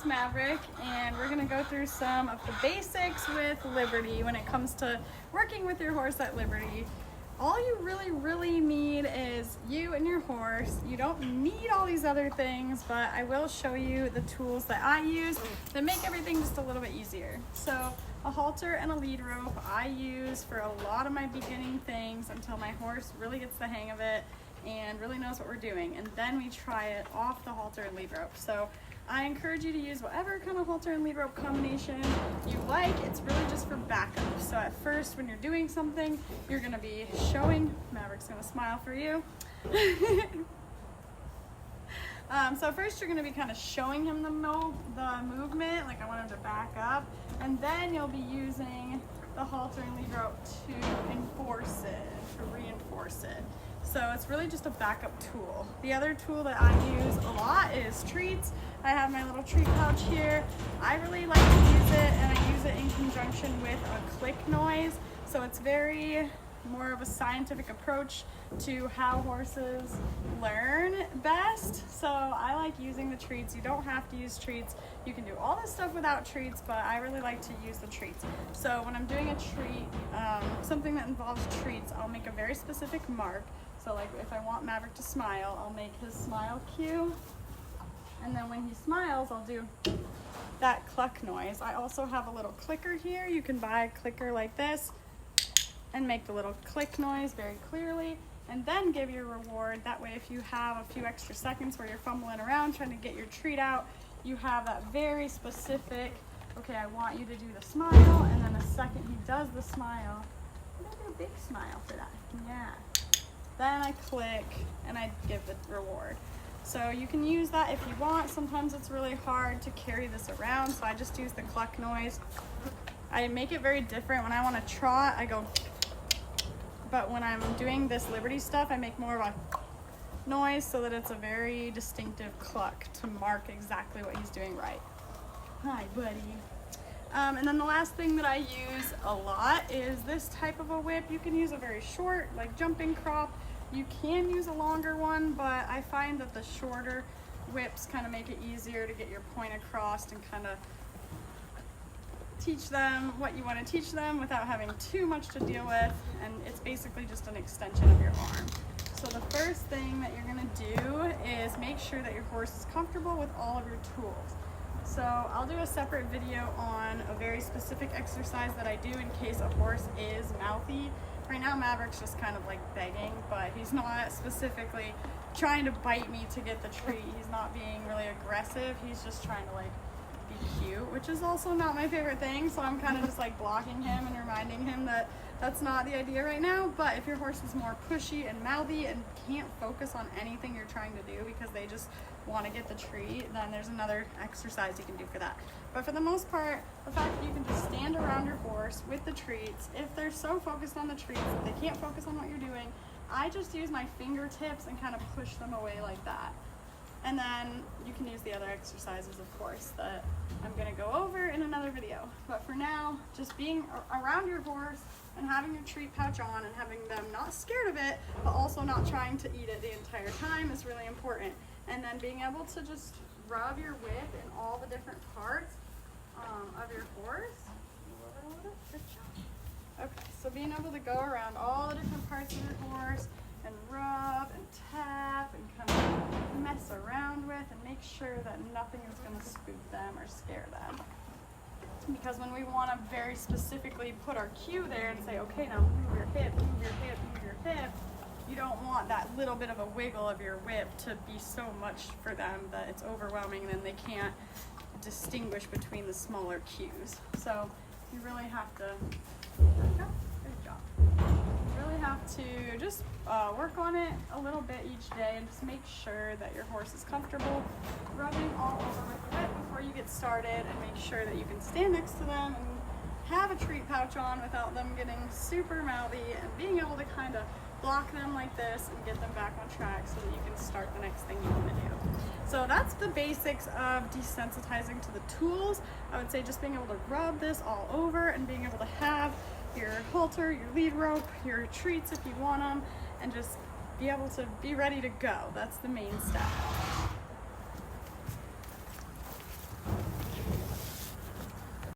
Maverick, and we're going to go through some of the basics with Liberty when it comes to working with your horse at Liberty. All you really need is you and your horse. You don't need all these other things, but I will show you the tools that I use that make everything just a little bit easier. So a halter and a lead rope I use for a lot of my beginning things until my horse really gets the hang of it and really knows what we're doing, and then we try it off the halter and lead rope. So I encourage you to use whatever kind of halter and lead rope combination you like. It's really just for backup. So at first, when you're doing something, you're gonna be showing, Maverick's gonna smile for you. So first you're gonna be kind of showing him the movement, like I want him to back up, and then you'll be using the halter and lead rope to enforce it, to reinforce it. So it's really just a backup tool. The other tool that I use a lot is treats. I have my little treat pouch here. I really like to use it, and I use it in conjunction with a click noise. So it's very more of a scientific approach to how horses learn best. So I like using the treats. You don't have to use treats. You can do all this stuff without treats, but I really like to use the treats. So when I'm doing a treat, something that involves treats, I'll make a very specific mark. So like if I want Maverick to smile, I'll make his smile cue. And then when he smiles, I'll do that cluck noise. I also have a little clicker here. You can buy a clicker like this and make the little click noise very clearly, and then give your reward. That way, if you have a few extra seconds where you're fumbling around trying to get your treat out, you have that very specific, okay, I want you to do the smile, and then the second he does the smile, I'm gonna do a big smile for that. Yeah. Then I click and I give the reward. So you can use that if you want. Sometimes it's really hard to carry this around, so I just use the cluck noise. I make it very different. When I want to trot, I go, but when I'm doing this Liberty stuff, I make more of a noise so that it's a very distinctive cluck to mark exactly what he's doing right. Hi, buddy. And then the last thing that I use a lot is this type of a whip. You can use a very short, like jumping crop. You can use a longer one, but I find that the shorter whips kind of make it easier to get your point across and kind of teach them what you want to teach them without having too much to deal with, and it's basically just an extension of your arm. So the first thing that you're going to do is make sure that your horse is comfortable with all of your tools. So I'll do a separate video on a very specific exercise that I do in case a horse is mouthy. Right now Maverick's just kind of like begging, but he's not specifically trying to bite me to get the treat. He's not being really aggressive. He's just trying to like be cute, which is also not my favorite thing. So I'm kind of just like blocking him and reminding him that that's not the idea right now. But if your horse is more pushy and mouthy and can't focus on anything you're trying to do because they just want to get the treat, then there's another exercise you can do for that. But for the most part, the fact that you can just stand around your horse with the treats, if they're so focused on the treats that they can't focus on what you're doing, I just use my fingertips and kind of push them away like that. And then you can use the other exercises, of course, that I'm going to go over in another video. But for now, just being around your horse and having your treat pouch on and having them not scared of it, but also not trying to eat it the entire time is really important. And then being able to just rub your whip in all the different parts of your horse. Good job. Okay, so being able to go around all the different parts of your horse and rub and tap and kind of mess around with and make sure that nothing is going to spook them or scare them. Because when we want to very specifically put our cue there and say, okay, now move your hip, move your hip, move your hip, you don't want that little bit of a wiggle of your whip to be so much for them that it's overwhelming and then they can't distinguish between the smaller cues. So you really have to, good job. You really have to just work on it a little bit each day and just make sure that your horse is comfortable rubbing all over with the whip before you get started, and make sure that you can stand next to them and have a treat pouch on without them getting super mouthy, and being able to kind of block them like this and get them back on track so that you can start the next thing you want to do. So that's the basics of desensitizing to the tools. I would say just being able to rub this all over and being able to have your halter, your lead rope, your treats if you want them, and just be able to be ready to go. That's the main step.